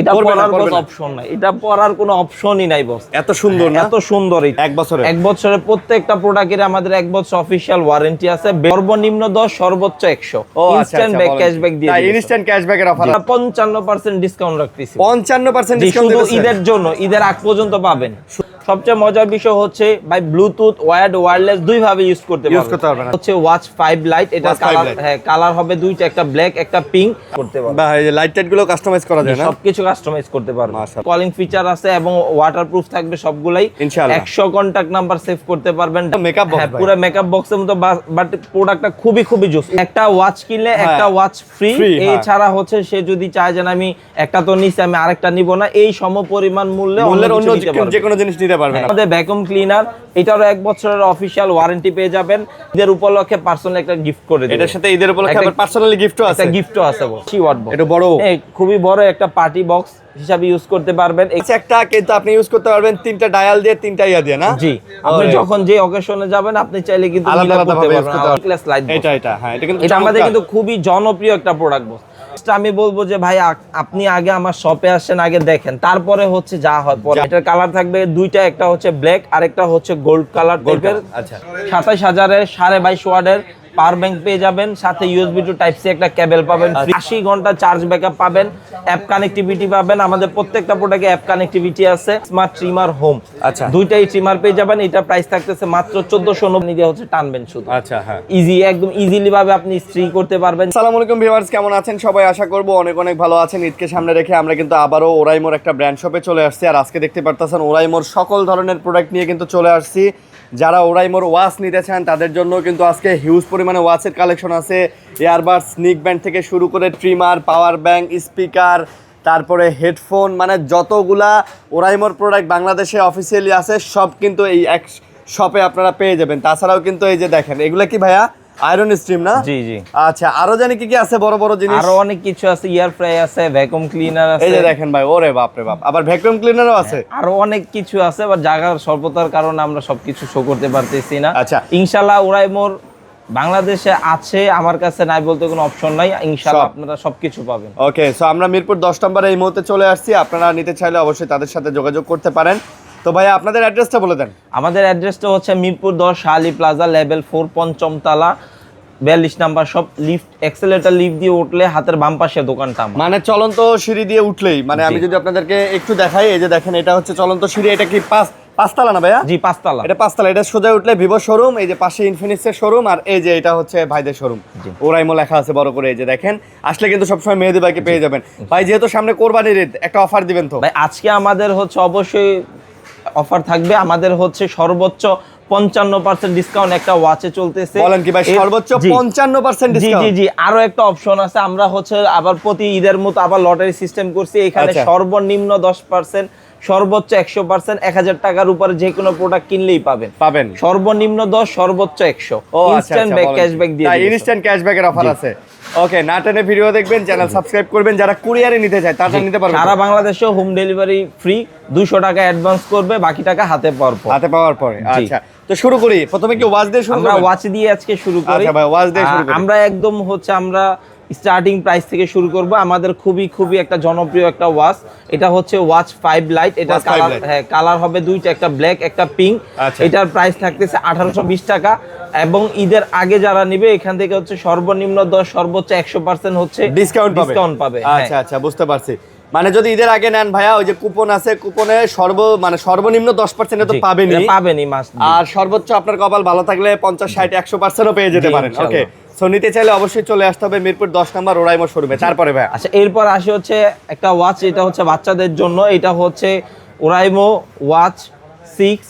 এটা পরার কোনো অপশন নাই, এটা পরার কোনো অপশনই নাই বস। এত সুন্দর না? এত সুন্দর। এক বছরের প্রত্যেকটা প্রোডাক্টের আমাদের 1 বছর অফিশিয়াল ওয়ারেন্টি আছে। সর্বনিম্ন 10 সর্বোচ্চ 100 ইনস্ট্যান্ট ক্যাশব্যাক দিয়ে দিই। ইনস্ট্যান্ট ক্যাশব্যাকের অফার 55% ডিসকাউন্ট রাখতেছি। 55% ডিসকাউন্ট শুধু ঈদের জন্য, ঈদের আগ পর্যন্ত পাবেন। সবচেয়ে মজার বিষয় হচ্ছে ভাই ব্লুটুথ ওয়্যার্ড ওয়্যারলেস দুই ভাবে ইউজ করতে পারবেন। হচ্ছে ওয়াচ 5 লাইট, এটা কালার হবে দুইটা, একটা ব্ল্যাক একটা পিঙ্ক করতে পারবেন। ভাই এই লাইট টাইট গুলো কাস্টমাইজ করা যায় না? সবকিছু কাস্টমাইজ করতে পারবেন। কলিং ফিচার আছে এবং ওয়াটারপ্রুফ থাকবে সবগুলাই। ইনশাআল্লাহ 100 কন্টাক্ট নাম্বার সেভ করতে পারবেন। মেকআপ বক্স, পুরো মেকআপ বক্সের মতো, বাট প্রোডাক্টটা খুবই জোস। একটা ওয়াচ কিনলে একটা ওয়াচ ফ্রি। এই ছাড়া হচ্ছে সে যদি চায় যে আমি একটা তো নিছি আমি আরেকটা নিব না, এই সমপরিমাণ মূল্যের অন্য যে কোনো জিনিস নিতে পারবেন। আমাদের ভ্যাকুয়াম ক্লিনার, এটারও 1 বছরের অফিশিয়াল ওয়ারেন্টি পেয়ে যাবেন। ঈদের উপলক্ষে পার্সোনাল একটা গিফট করে দেব। এটার সাথে ঈদের উপলক্ষে আবার পার্সোনালি গিফটও আছে। একটা গিফটও আছে বস। এটা বড়, খুবই বড় একটা পার্টি বক্স হিসাবে ইউজ করতে পারবেন। একটা কিন্তু আপনি ইউজ করতে পারবেন 3টা ডায়াল দিয়ে 3টা ইয়া দিয়ে না? জি, আপনি যখন যে অকেশনে যাবেন আপনি চাইলে কিন্তু আলাদা করতে ভাবে পারবেন। এটা হ্যাঁ, এটা আমাদের কিন্তু খুবই জনপ্রিয় একটা প্রোডাক্ট বস। আমি বলবো যে ভাই আপনি আগে আমার শপে আসেন, আগে দেখেন, তারপরে হচ্ছে যা হয় পরে। এটার কালার থাকবে দুইটা, একটা হচ্ছে ব্ল্যাক আর একটা হচ্ছে গোল্ড কালার টাইপের। আচ্ছা 27000 এর 22.5 ওয়াটের পাওয়ার ব্যাংক পেয়ে যাবেন। সাথে ইউএসবি টু টাইপ সি একটা কেবল পাবেন। 80 ঘন্টা চার্জ ব্যাকআপ পাবেন। অ্যাপ কানেক্টিভিটি পাবেন। আমাদের প্রত্যেকটা প্রোডাক্টে অ্যাপ কানেক্টিভিটি আছে। স্মার্ট ট্রিমার হোম, আচ্ছা দুইটাই ট্রিমার পেয়ে যাবেন। এটা প্রাইস থাকতেছে মাত্র 1490 দিয়ে হচ্ছে টানবেন শুধু। আচ্ছা হ্যাঁ, ইজি, একদম ইজিলি ভাবে আপনি ইস্ত্রি করতে পারবেন। আসসালামু আলাইকুম ভিউয়ার্স, কেমন আছেন সবাই? আশা করব অনেক ভালো আছেন। ঈদকে সামনে রেখে আমরা কিন্তু আবারও ওরাইমোর একটা ব্র্যান্ড শপে চলে আসছি। আর আজকে দেখতে পারতেছেন ওরাইমোর সকল ধরনের প্রোডাক্ট নিয়ে কিন্তু চলে আসছি। যারা ওরাইমোর ওয়াচ নিতে চান তাদের জন্য কিন্তু আজকে হিউজ পরিমাণে ওয়াচের কালেকশন আছে। ইয়ারবাডস, স্নিক ব্যান্ড থেকে শুরু করে ট্রিমার, পাওয়ার ব্যাংক, স্পিকার, তারপরে হেডফোন, মানে যতগুলা ওরাইমোর প্রোডাক্ট বাংলাদেশে অফিসিয়ালি আছে সব কিন্তু এই এক শপে আপনারা পেয়ে যাবেন। তাছাড়াও কিন্তু এই যে দেখেন, এগুলা কি ভাইয়া আয়রন স্ট্রিম না? জি জি। আচ্ছা, আরো জানি কি আছে বড় জিনিস? আরো অনেক কিছু আছে, এয়ার ফ্রাই আছে, ভ্যাকুয়াম ক্লিনার আছে। এই যে দেখেন ভাই, ওরে বাপ রে বাপ, আবার ভ্যাকুয়াম ক্লিনারও আছে। আরো অনেক কিছু আছে, বাট জায়গার স্বল্পতার কারণে আমরা সবকিছু শো করতে পারতেছি না। আচ্ছা, ইনশাআল্লাহ ওরাইমোর বাংলাদেশে আছে, আমার কাছে নাই বলতে কোনো অপশন নাই। ইনশাআল্লাহ আপনারা সবকিছু পাবেন। ওকে, সো আমরা মিরপুর 10 নম্বরে এই মুহূর্তে চলে আসছি। আপনারা নিতে চাইলে অবশ্যই তাদের সাথে যোগাযোগ করতে পারেন। তো ভাই আপনাদের অ্যাড্রেসটা বলে দেন। আমাদের অ্যাড্রেসটা হচ্ছে মিরপুর 10 শালি প্লাজা লেভেল 4 পঞ্চম তলা 42 number shop. Lift, accelerator lift দিয়ে উঠলে হাতের বাম পাশে দোকানটা। মানে চলন্ত সিঁড়ি দিয়ে উঠলেই, মানে আমি যদি আপনাদেরকে একটু দেখাই, এই যে দেখেন এটা হচ্ছে চলন্ত সিঁড়ি। এটা কি পাঁচতলা না ভাইয়া? জি, পাঁচতলা। এটা পাঁচতলা। এটা সোজা উঠলে ভিভো শোরুম, এই যে পাশে ইনফিনিক্সের শোরুম, আর এই যে এটা হচ্ছে ভাইদের শোরুম। ওরাইমো লেখা আছে বড় করে। এই যে দেখেন, আসলে কিন্তু সবসময় মেহেদী ভাইকে পেয়ে যাবেন। ভাই যেহেতু সামনে কোরবানির ঈদ, একটা অফার দিবেন তো ভাই? আজকে আমাদের হচ্ছে অবশ্যই অফার থাকবে। আমাদের হচ্ছে সর্বোচ্চ 55% ডিসকাউন্ট একটা ওয়াচে চলতেছে। বলেন কি ভাই, সর্বোচ্চ 55% ডিসকাউন্ট? জি জি। আরো একটা অপশন আছে, আমরা হচ্ছে আবার প্রতি ঈদের মতো আবার লটারি সিস্টেম করছি। এখানে সর্বনিম্ন 10%, সর্বোচ্চ 100%, 1000 টাকার উপরে যে কোনো প্রোডাক্ট কিনলেই পাবেন। সর্বনিম্ন 10, সর্বোচ্চ 100 ইনস্ট্যান্ট ক্যাশব্যাক দিয়ে দিই। ইনস্ট্যান্ট ক্যাশব্যাকের অফার আছে। ওকে, না টেনে ভিডিও দেখবেন, চ্যানেল সাবস্ক্রাইব করবেন। যারা কুরিয়ারে নিতে চায় তারা নিতে পারবে। সারা বাংলাদেশে হোম ডেলিভারি ফ্রি। 200 টাকা অ্যাডভান্স করবে, বাকি টাকা হাতে পাওয়ার পর। আচ্ছা, তো শুরু করি। প্রথমে কি ওয়াচ দিয়ে শুরু করব? আমরা ওয়াচ দিয়ে আজকে শুরু করি। আচ্ছা ভাই, ওয়াচ দিয়ে শুরু করি। আমরা একদম হচ্ছে আমরা স্টার্টিং প্রাইস থেকে শুরু করব। আমাদের খুবই একটা জনপ্রিয় একটা ওয়াচ। এটা হচ্ছে ওয়াচ 5 লাইট। এটা কালার হবে দুইটা, একটা ব্ল্যাক একটা পিঙ্ক। এটার প্রাইস থাকতেছে 1820 টাকা। এবং ঈদের আগে যারা নেবে এখান থেকে হচ্ছে সর্বনিম্ন 10, সর্বোচ্চ 100% হচ্ছে ডিসকাউন্ট পাবে। আচ্ছা, বুঝতে পারছি। মানে যদি ঈদের আগে নেন ভাইয়া, ওই যে কুপন আছে, কুপনে সর্বনিম্ন 10% তো পাবেনই মাস্ট। আর সর্বোচ্চ আপনার কপাল ভালো থাকলে 50, 60, 100%ও পেয়ে যেতে পারেন। ওকে, সো নিতে চাইলে অবশ্যই চলে আসতে হবে মিরপুর 10 নম্বর ওরাইমো শোরুমে। তারপরে ভাই, আচ্ছা, এরপর আসি হচ্ছে একটা ওয়াচ। এটা হচ্ছে বাচ্চাদের জন্য। এটা হচ্ছে ওরাইমো ওয়াচ 6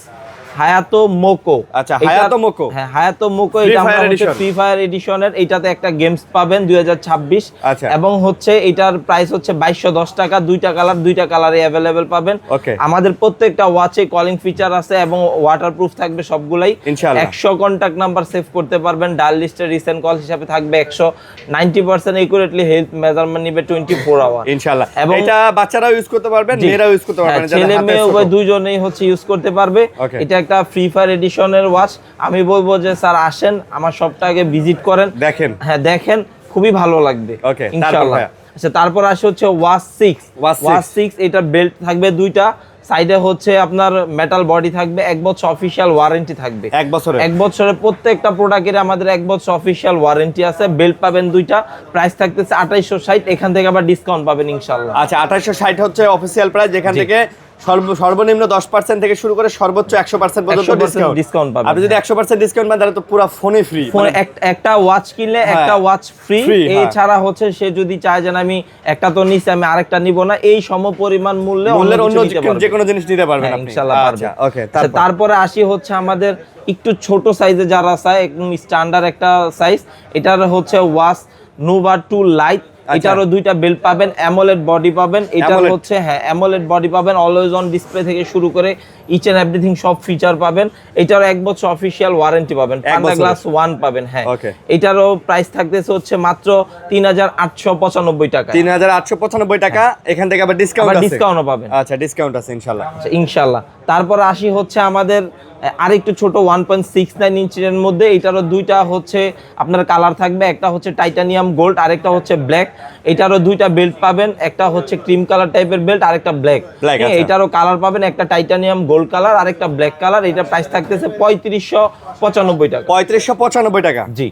হায়াতো মোকো। আচ্ছা, হায়াতো মোকো। হ্যাঁ, হায়াতো মোকো। এটা আমরা হচ্ছে ফ্রি ফায়ার এডিশনের। এটাতে একটা গেমস পাবেন 2026। আচ্ছা, এবং হচ্ছে এটার প্রাইস হচ্ছে 2210 টাকা। দুইটা কালারে अवेलेबल পাবেন। আমাদের প্রত্যেকটা ওয়াচে কলিং ফিচার আছে এবং ওয়াটারপ্রুফ থাকবে সবগুলাই। ইনশাআল্লাহ 100 কন্টাক্ট নাম্বার সেভ করতে পারবেন। ডায়াল লিস্টে রিসেন্ট কল হিসাবে থাকবে 100। 90% একুরেটলি হেলথ মেজারমেন্ট নিবে 24 আওয়ার ইনশাআল্লাহ। এবং এটা বাচ্চারাও ইউজ করতে পারবেন, মেয়েরাও ইউজ করতে পারবেন। ছেলে মেয়ে উভয় দুইজনেই হচ্ছে ইউজ করতে পারবে। এটা একটা ফ্রি ফায়ার এডিশনের ওয়াচ। আমি বলবো যে স্যার আসেন আমার শপটাকে ভিজিট করেন, দেখেন। হ্যাঁ দেখেন, খুবই ভালো লাগবে ওকে, ইনশাআল্লাহ। আচ্ছা তারপর আসে হচ্ছে ওয়াচ 6 এটা বেল্ট থাকবে দুইটা, সাইডে হচ্ছে আপনার মেটাল বডি থাকবে, 1 বছর অফিশিয়াল ওয়ারেন্টি থাকবে। 1 বছরের প্রত্যেকটা প্রোডাক্টের আমাদের 1 বছর অফিশিয়াল ওয়ারেন্টি আছে। বেল্ট পাবেন দুইটা, প্রাইস থাকতেছে 2860, এখান থেকে আবার ডিসকাউন্ট পাবেন ইনশাআল্লাহ। আচ্ছা 2860 হচ্ছে অফিশিয়াল প্রাইস, যেখান থেকে সর্বনিম্ন 10% থেকে শুরু করে সর্বোচ্চ 100% পর্যন্ত ডিসকাউন্ট পাবেন। আপনি যদি 100% ডিসকাউন্ট পান তাহলে তো পুরো ফোনে ফ্রি, ফোনে একটা ওয়াচ কিনলে একটা ওয়াচ ফ্রি। এছাড়া হচ্ছে সে যদি চায় যে আমি একটা তো নিছি আমি আরেকটা নিব না, এই সমপরিমাণ মূল্যের অন্য যে কোনো জিনিস নিতে পারবেন আপনি ইনশাআল্লাহ পারবেন। ওকে, তারপরে আসি হচ্ছে আমাদের একটু ছোট সাইজে যারা চায়, একদম স্ট্যান্ডার্ড একটা সাইজ, এটার হচ্ছে ওয়াচ নোভা 2 লাইট। এটারও দুইটা বেল্ট পাবেন, অ্যামোলেড বডি পাবেন। এটার হচ্ছে অ্যামোলেড বডি পাবেন, অলওয়েজ অন ডিসপ্লে থেকে শুরু করে ইচ এন্ড এভরিথিং সব ফিচার পাবেন। এটারও 1 বছর অফিশিয়াল ওয়ারেন্টি পাবেন, পান্ডা গ্লাস 1 পাবেন। এটারও প্রাইস থাকতেছে হচ্ছে মাত্র 3895 টাকা। 3895 টাকা, এখান থেকে আবার ডিসকাউন্টও পাবেন। আচ্ছা ডিসকাউন্ট আছে ইনশাআল্লাহ। তারপর আসি হচ্ছে আমাদের আরেকটু ছোট 1.69 ইঞ্চির মধ্যে, এটারও দুইটা হচ্ছে আপনার কালার থাকবে, একটা হচ্ছে টাইটানিয়াম গোল্ড, আরেকটা হচ্ছে ব্ল্যাক। এটারও দুইটা বেল্ট পাবেন, একটা হচ্ছে ক্রিম কালার টাইপের বেল্ট, আরেকটা ব্ল্যাক। এটারও কালার পাবেন, একটা টাইটানিয়াম গোল্ড কালার, আরেকটা ব্ল্যাক কালার। এটা প্রাইস থাকতেছে 3595 টাকা। 3595 টাকা, জি।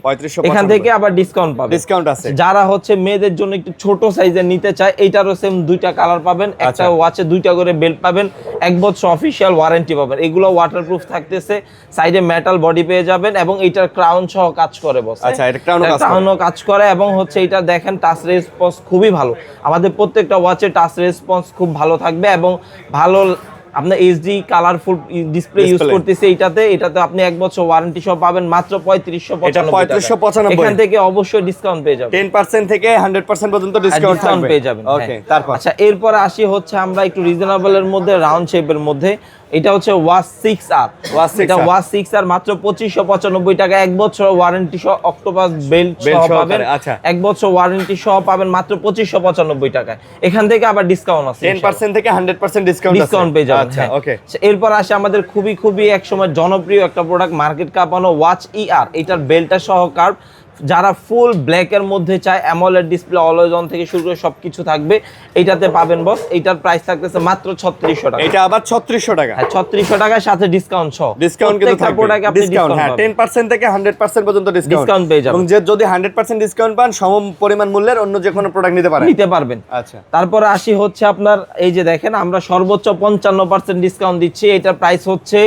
এখান থেকে আবার ডিসকাউন্ট পাবেন, ডিসকাউন্ট আছে। যারা হচ্ছে মেয়েদের জন্য একটু ছোট সাইজের নিতে চায়, এটারও সেম দুইটা কালার পাবেন, একটা ওয়াচে দুইটা করে বেল্ট পাবেন, 1 বছর অফিশিয়াল ওয়ারেন্টি পাবেন। এগুলো ওয়াটারপ্রুফ থাকতেছে, সাইডে মেটাল বডি পেয়ে যাবেন এবং এটার ক্রাউন সহ কাজ করে বস। আচ্ছা এটা ক্রাউনও কাজ করে এবং হচ্ছে এটা দেখেন টাচ রেসপন্স খুবই ভালো। আমাদের প্রত্যেকটা ওয়াচে টাচ রেসপন্স খুব ভালো থাকবে এবং ভালো আপনার এইচডি কালারফুল ডিসপ্লে ইউজ করতেছে এটাতে আপনি 1 বছর ওয়ারেন্টি সহ পাবেন মাত্র 3595। এখান থেকে অবশ্যই ডিসকাউন্ট পেয়ে যাবেন, 10% থেকে 100% পর্যন্ত ডিসকাউন্ট পেয়ে যাবেন। ওকে, তারপর আচ্ছা এরপর আসি হচ্ছে আমরা একটু রিজনেবল এর মধ্যে, রাউন্ড শেপের মধ্যে। এটা হচ্ছে ওয়াচ 6R। এটা ওয়াচ 6R মাত্র 2595 টাকা, 1 বছর ওয়ারেন্টি সহ অক্টোপাস বেল্ট সহ পাবেন। 1 বছর ওয়ারেন্টি সহ পাবেন মাত্র 2595 টাকায়। এখান থেকে আবার ডিসকাউন্ট আছে, 10% থেকে 100% ডিসকাউন্ট পেয়ে যাবেন। আচ্ছা ওকে। এরপর আসে আমাদের খুবই একসময় জনপ্রিয় একটা প্রোডাক্ট, মার্কেট কাঁপানো ওয়াচ ER। এটার বেল্টটা সহ কার্ভ, যারা ফুল ব্ল্যাক এর মধ্যে চায়, অ্যামোলেড ডিসপ্লে অলওয়েজ অন থেকে শুরু করে সবকিছু থাকবে, এটাতে পাবেন বস। এটার প্রাইস থাকতেছে মাত্র 3600 টাকা। এটা আবার 3600 টাকা। হ্যাঁ 3600 টাকার সাথে ডিসকাউন্ট সহ। ডিসকাউন্ট কিন্তু থাকবে, ডিসকাউন্ট হ্যাঁ 10% থেকে 100% পর্যন্ত ডিসকাউন্ট পেয়ে যাবেন। এবং যদি 100% ডিসকাউন্ট পান, সম পরিমাণ মূল্যের অন্য যে কোনো প্রোডাক্ট নিতে পারবেন। আচ্ছা তারপর আসি হচ্ছে আপনার এই যে দেখেন আমরা সর্বোচ্চ 55% ডিসকাউন্ট দিচ্ছি। এটার প্রাইস হচ্ছে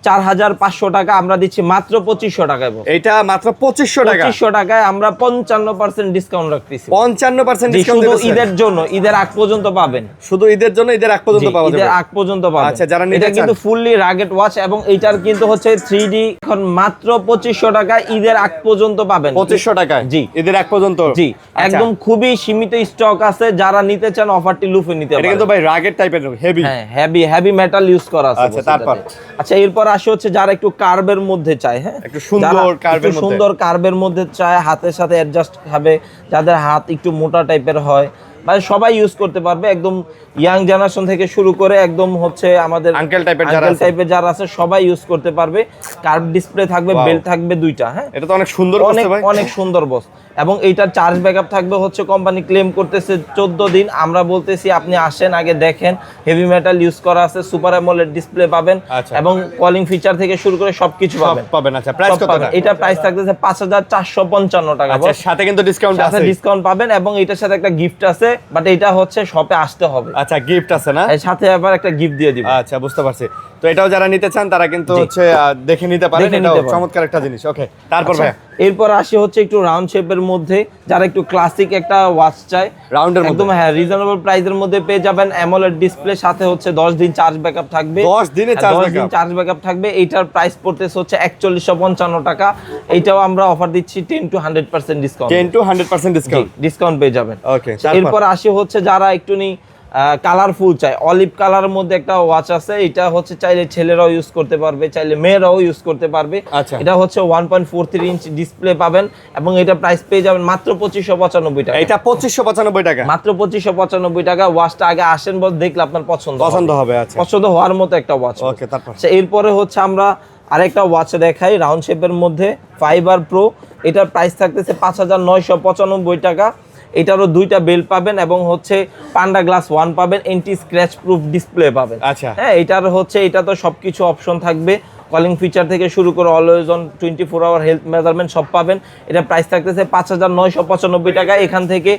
4500 টাকা, আমরা দিচ্ছি মাত্র 2500 টাকায়। এটা মাত্র 2500 টাকায় আমরা 55% ডিসকাউন্ট রাখতেছি। 55% ডিসকাউন্ট শুধু ঈদের জন্য, ঈদের আগ পর্যন্ত পাবেন। শুধু ঈদের জন্য, ঈদের আগ পর্যন্ত পাওয়া যাবে। ঈদের আগ পর্যন্ত পাবেন। আচ্ছা যারা নিতে চান, এটা কিন্তু ফুললি রাগেট ওয়াচ এবং এটার কিন্তু হচ্ছে 3D। এখন মাত্র 2500 টাকা, ঈদের আগ পর্যন্ত পাবেন। 2500 টাকায় জি, ঈদের আগ পর্যন্ত জি। একদম খুবই সীমিত স্টক আছে, যারা নিতে চান অফারটি লুফে নিতে পারেন। এটা কিন্তু ভাই রাগেট টাইপের, হেভি, হ্যাঁ হেভি মেটাল ইউজ করা আছে। আচ্ছা তারপর আচ্ছা এরপর আসে হচ্ছে যারা একটু কার্ভের মধ্যে চায়, হ্যাঁ একটু সুন্দর কার্ভের মধ্যে চায়, হাতের সাথে অ্যাডজাস্ট হবে, যাদের হাত একটু মোটা টাইপের হয়, মানে সবাই ইউজ করতে পারবে, একদম ইয়াং জেনারেশন থেকে শুরু করে একদম হচ্ছে আমাদের আঙ্কেল টাইপের যারা আছে সবাই ইউজ করতে পারবে। কার্ভ ডিসপ্লে থাকবে, বেল্ট থাকবে দুইটা। হ্যাঁ এটা তো অনেক সুন্দর, অনেক সুন্দর বস। এবং এইটার চার্জ ব্যাকআপ থাকবে হচ্ছে কোম্পানি ক্লেম করতেছে 14 দিন। আমরা বলতেছি আপনি আসেন, আগে দেখেন, হেভি মেটাল ইউজ করা আছে, সুপার অ্যামোলেড ডিসপ্লে পাবেন এবং কলিং ফিচার থেকে শুরু করে সবকিছু পাবেন। আচ্ছা প্রাইস কত টাকা? এটা প্রাইস থাকতেছে 5455 টাকা। আচ্ছা সাথে কিন্তু ডিসকাউন্ট আছে, ডিসকাউন্ট পাবেন এবং এটার সাথে একটা গিফট আছে, বাট এটা হচ্ছে শপে আসতে হবে। আচ্ছা গিফট আছে না, সাথে আবার একটা গিফট দিয়ে দিব। আচ্ছা বুঝতে পারছি। তো এটাও যারা নিতে চান তারা কিন্তু হচ্ছে দেখে নিতে পারেন, এটাও চমৎকার একটা জিনিস। ওকে তারপর ভাই এরপর আসি হচ্ছে একটু রাউন্ড শেপের মধ্যে, যারা একটু ক্লাসিক একটা ওয়াচ চায়, রাউন্ডের মধ্যে একদম হ্যাঁ রিজনেবল প্রাইসের মধ্যে পেয়ে যাবেন। অ্যামোলেড ডিসপ্লে, সাথে হচ্ছে 10 দিন চার্জ ব্যাকআপ থাকবে। 10 দিনে চার্জ ব্যাকআপ থাকবে। এইটার প্রাইস পড়তেছে হচ্ছে 4155 টাকা। এইটাও আমরা অফার দিচ্ছি 10 to 100% ডিসকাউন্ট। 10 to 100% ডিসকাউন্ট পেয়ে যাবেন। ওকে এরপর আসি হচ্ছে যারা একটুনি কালারফুল চাই, অলিভ কালারের মধ্যে একটা ওয়াচ আছে। এটা হচ্ছে চাইলে ছেলেরাও ইউজ করতে পারবে, চাইলে মেয়েরাও ইউজ করতে পারবে। এটা হচ্ছে 1.43 ইঞ্চ ডিসপ্লে পাবেন এবং এটা প্রাইস পেয়ে যাবেন মাত্র 2595 টাকা। এটা 2595 টাকা, মাত্র 2595 টাকা। ওয়াচটা আগে আসেন বস, দেখলে আপনার পছন্দ হবে। আচ্ছা পছন্দ হওয়ার মতো একটা ওয়াচ। ওকে তারপর এরপরে হচ্ছে আমরা আরেকটা ওয়াচ দেখাই রাউন্ড শেপের মধ্যে, ফাইবার প্রো। এটার প্রাইস থাকতেছে 5995 টাকা। এটারও দুইটা বেল্ট পাবেন এবং হচ্ছে পান্ডা গ্লাস 1 পাবেন, এন্টি স্ক্র্যাচ প্রুফ ডিসপ্লে পাবেন। আচ্ছা হ্যাঁ, এটার হচ্ছে এটা তো সবকিছু অপশন থাকবে, কলিং ফিচার থেকে শুরু করে always on 24 our health measurement সব পাবেন। এটা প্রাইস থাকতেছে 5,995 টাকা। এখান থেকে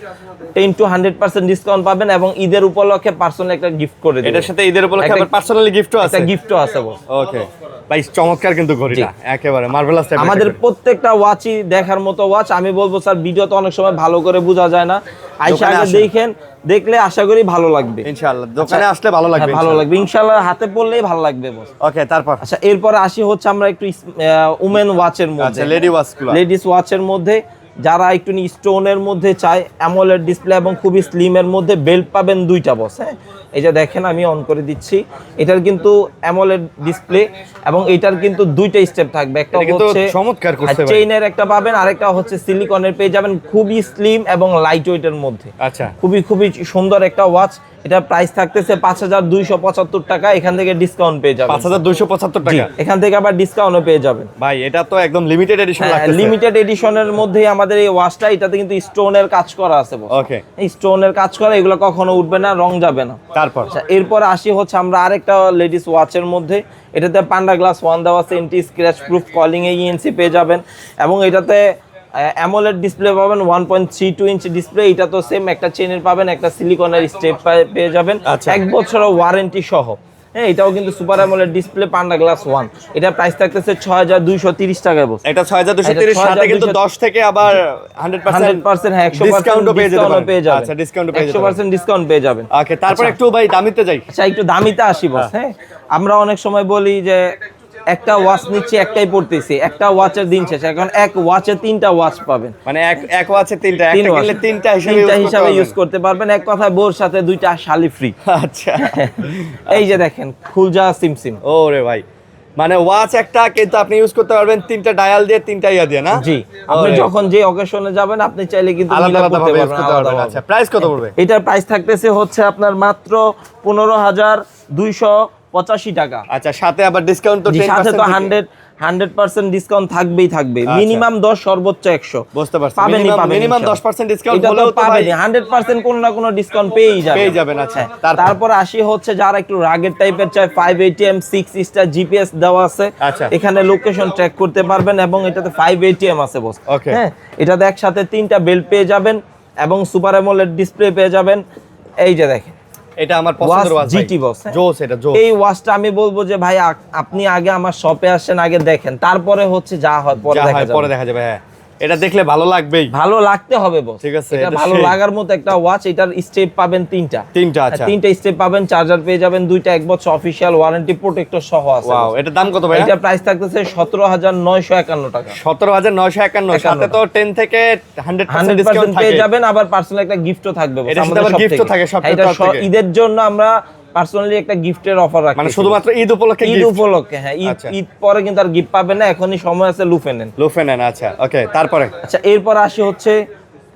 10 to 100% ডিসকাউন্ট পাবেন এবং ঈদের উপলক্ষে পার্সোনাল একটা গিফট করে দেব। এটার সাথে ঈদের উপলক্ষে আবার পার্সোনালি গিফটও আছে। একটা গিফটও আছে বস। ওকে ভাই, চমৎকার কিন্তু ঘড়িটা একেবারে মার্ভেলাস টাইপের। আমাদের প্রত্যেকটা ওয়াচই দেখার মতো ওয়াচ। আমি বলবো স্যার ভিডিওতে অনেক সময় ভালো করে বোঝা যায় না, আইসা আগে দেখেন, দেখলে আশা করি ভালো লাগবে ইনশাআল্লাহ। দোকানে আসলে ভালো লাগবে, ভালো লাগবে ইনশাআল্লাহ, হাতে পড়লেই ভালো লাগবে বস। ওকে, তারপর আচ্ছা, এরপরে আসি হচ্ছে আমরা একটু উমেন ওয়াচের মধ্যে। আচ্ছা, লেডি ওয়াচগুলো, লেডিস ওয়াচের মধ্যে যারা একটু স্টোনের মধ্যে চায়, অ্যামোলেড ডিসপ্লে এবং খুবই স্লিমের মধ্যে বেল্ট পাবেন দুইটা বস। হ্যাঁ, এই যে দেখেন আমি অন করে দিচ্ছি, এটার কিন্তু অ্যামোলেড ডিসপ্লে এবং এটার কিন্তু দুইটা স্টেপ থাকবে, একটা হচ্ছে চমৎকার করতে ভাই, চেইনের একটা পাবেন, আরেকটা হচ্ছে সিলিকনের পেয়ে যাবেন, খুবই স্লিম এবং লাইট ওয়েটের মধ্যে। আচ্ছা, খুবই সুন্দর একটা ওয়াচ। এটা প্রাইস থাকতেছে 5,275 টাকা, এখান থেকে ডিসকাউন্ট পেয়ে যাবেন 5,275 টাকা। এখান থেকে আবার ডিসকাউন্টও পেয়ে যাবেন ভাই। এটা তো একদম লিমিটেড এডিশন লাগতেছে। লিমিটেড এডিশনের মধ্যেই আমাদের এই ওয়াচটা, এটাতে কিন্তু স্টোনের কাজ করা আছে বস। ওকে, এই স্টোনের কাজ করা, এগুলো কখনো উঠবে না, রং যাবে না। তারপর এরপর আসি হচ্ছে আমরা আরেকটা লেডিস ওয়াচের মধ্যে। এটাতে পান্ডা গ্লাস 1 দেওয়া আছে, anti scratch proof calling ENC পেয়ে যাবেন এবং এটাতে অ্যামোলেড ডিসপ্লে পাবেন, 1.32 ইঞ্চি ডিসপ্লে। এটা তো সেম, একটা চেনের পাবেন, একটা সিলিকনের স্টেপ পেয়ে যাবেন, 1 বছরের ওয়ারেন্টি সহ। হ্যাঁ, এটাও কিন্তু সুপার অ্যামোলেড ডিসপ্লে পান্ডা গ্লাস 1। এটা প্রাইস থাকতেছে 6,230 টাকায় বস। এটা 6,230, সাথে কিন্তু 10 থেকে আবার 100% হ্যাঁ 100% ডিসকাউন্টও পেয়ে যাবেন। আচ্ছা, ডিসকাউন্ট পেয়ে যাবেন, 100% ডিসকাউন্ট পেয়ে যাবেন। ওকে, তারপর একটু ভাই দামিতে যাই। আচ্ছা, একটু দামিতে আসি বস। হ্যাঁ, আমরা অনেক সময় বলি যে একটা ওয়াচ নিচ্ছি, একটাই পড়তেছি, একটা ওয়াচের দিন শেষ। এখন এক ওয়াচে 3টা ওয়াচ পাবেন, মানে এক ওয়াচে 3টা, একটা কিনলে 3টা হিসাবে ইউজ করতে পারবেন। এক কথায় বোর সাথে 2টা শালি ফ্রি। আচ্ছা, এই যে দেখেন খুলজা সিমসিম। ওরে ভাই, মানে ওয়াচ একটা, কিন্তু আপনি ইউজ করতে পারবেন 3টা ডায়াল দিয়ে, 3টা ইয়া দিয়ে না? জি, আপনি যখন যে অকেশনে যাবেন আপনি চাইলে কিন্তু মিলা করতে পারবেন। আচ্ছা, প্রাইস কত পড়বে? এটার প্রাইস থাকতেছে হচ্ছে আপনার মাত্র 15,285 টাকা। আচ্ছা, সাথে আবার ডিসকাউন্ট তো 10%, সাথে তো 100% ডিসকাউন্ট থাকবেই থাকবে। মিনিমাম 10, সর্বোচ্চ 100। বুঝতে পারছি, পাবেনই মিনিমাম 10% ডিসকাউন্ট এটা তো হলেও তো ভাই পাবেনই, 100% কোনো না কোনো ডিসকাউন্ট পেয়েই যাবেন। আচ্ছা, তারপর আসি হচ্ছে যারা একটু রাগের টাইপের চায়, 5 ATM 6 স্টার জিপিএস দেওয়া আছে। আচ্ছা, এখানে লোকেশন ট্র্যাক করতে পারবেন এবং এটাতে 5 ATM আছে বস। হ্যাঁ, এটাতে একসাথে 3টা বেল্ট পেয়ে যাবেন এবং সুপার অ্যামোলেড ডিসপ্লে পেয়ে যাবেন। এই যে দেখেন, এটা আমার পছন্দের ওয়াচ জিটি বস। জোস, এটা জোস। এই ওয়াচটা আমি বলবো যে ভাই আপনি আগে আমার শপে আসেন, আগে দেখেন, তারপরে হচ্ছে যা হয় পরে দেখা যাবে। হ্যাঁ, এটা দেখলে ভালো লাগবেই, ভালো লাগতে হবে বস। ঠিক আছে, এটা ভালো লাগার মতো একটা ওয়াচ। এটার স্টেপ পাবেন 3টা। আচ্ছা, 3টা স্টেপ পাবেন, চার্জার পেয়ে যাবেন 2টা, 1 বছর অফিশিয়াল ওয়ারেন্টি প্রোটেক্টর সহ আছে। ওয়াও, এটা দাম কত ভাই? এটা প্রাইস থাকতেছে 17,951 টাকা। 17,951, সাথে তো 10 থেকে 100% ডিসকাউন্ট পেয়ে যাবেন। আবার পার্সোনালি একটা গিফটও থাকবে বস। এটার সাথে আবার গিফটও থাকে সব এটা ঈদের জন্য আমরা পার্সোনালি একটা গিফটের অফার রাখি, মানে শুধুমাত্র ঈদ উপলক্ষে। হ্যাঁ, ঈদ পরে কিন্তু আর গিফট পাবেন না, এখনই সময় আছে, লুফে নেন। আচ্ছা, ওকে, তারপরে আচ্ছা, এরপর আসি হচ্ছে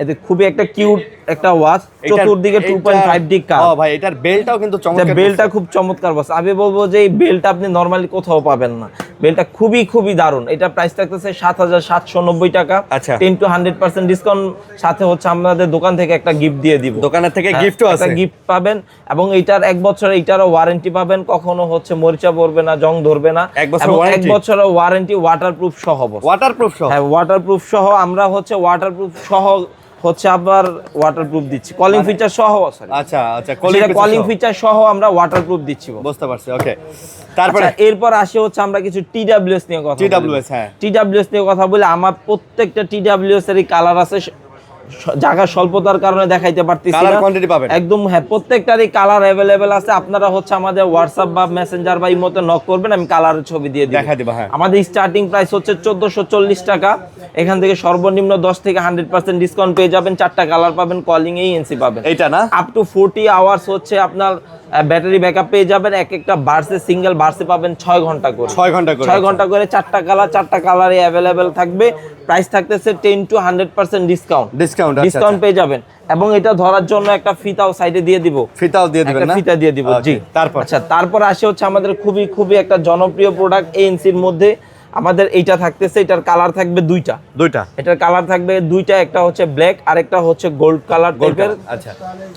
এতে খুবই একটা কিউট একটা ওয়াচ, চতুর্দিকে 2.5D কাট। ও ভাই, এটার বেলটাও কিন্তু চমৎকার, বেলটা খুব চমৎকার বস। আমি বলবো যে এই বেলটা আপনি নরমালি কোথাও পাবেন না, বেলটা খুবই দারুণ। এটা প্রাইস থাকতেছে 7,790 টাকা। আচ্ছা, 10 to 100% ডিসকাউন্ট, সাথে হচ্ছে আমাদের দোকান থেকে একটা গিফট দিয়ে দিব। দোকানের থেকে গিফটও আছে, একটা গিফট পাবেন এবং এইটার 1 বছরের এইটারও ওয়ারেন্টি পাবেন, কখনো হচ্ছে মরিচা পড়বে না, জং ধরবে না। 1 বছরের ওয়ারেন্টি, ওয়াটারপ্রুফ সহ বস। ওয়াটারপ্রুফ সহ? হ্যাঁ, ওয়াটারপ্রুফ সহ। আমরা হচ্ছে ওয়াটারপ্রুফ সহ হচ্ছে আবার ওয়াটারপ্রুফ দিচ্ছি, কলিং ফিচার সহ। আচ্ছা, কলিং ফিচার সহ আমরা ওয়াটারপ্রুফ দিচ্ছি। বুঝতে পারছি, ওকে। তারপরে এরপর আসে হচ্ছে আমরা কিছু TWS নিয়ে কথা বলি। হ্যাঁ, TWS নিয়ে কথা বলে, আমার প্রত্যেকটা TWS এরই কালার আছে, জায়গা স্বল্পতার কারণে দেখাইতে পারতেছি না। একদম হ্যাঁ, প্রত্যেকটারই কালার अवेलेबल আছে। আপনারা হচ্ছে আমাদের হোয়াটসঅ্যাপ বা মেসেঞ্জার বা ইমোতে নক করবেন, আমি কালারের ছবি দিয়ে দেব। আমাদের স্টার্টিং প্রাইস হচ্ছে 1440 টাকা। এখান থেকে সর্বনিম্ন 10 থেকে 100% ডিসকাউন্ট পেয়ে যাবেন। 4টা কালার পাবেন, কলিং ANC পাবেন। এটা না আপ টু 40 আওয়ার্স হচ্ছে আপনার ব্যাটারি ব্যাকআপ পেয়ে যাবেন। একটা বার্সে, সিঙ্গেল বার্সে পাবেন 6 ঘন্টা করে। 6 ঘন্টা করে 4টা কালার, 4টা কালারে अवेलेबल থাকবে। প্রাইস থাকতেছে 10 to 100% ডিসকাউন্ট পেয়ে যাবেন। এবং এটা ধরার জন্য একটা ফিতাও সাইডে দিয়ে দিব, ফিতা দিয়ে দিব। জি, তারপর আসে হচ্ছে আমাদের খুবই একটা জনপ্রিয় প্রোডাক্ট ANC এর মধ্যে, আমাদের এইটা থাকতেছে, এটার কালার থাকবে দুইটা। এটার কালার থাকবে দুইটা, একটা হচ্ছে ব্ল্যাক আর একটা হচ্ছে গোল্ড কালার টাইপের। আচ্ছা,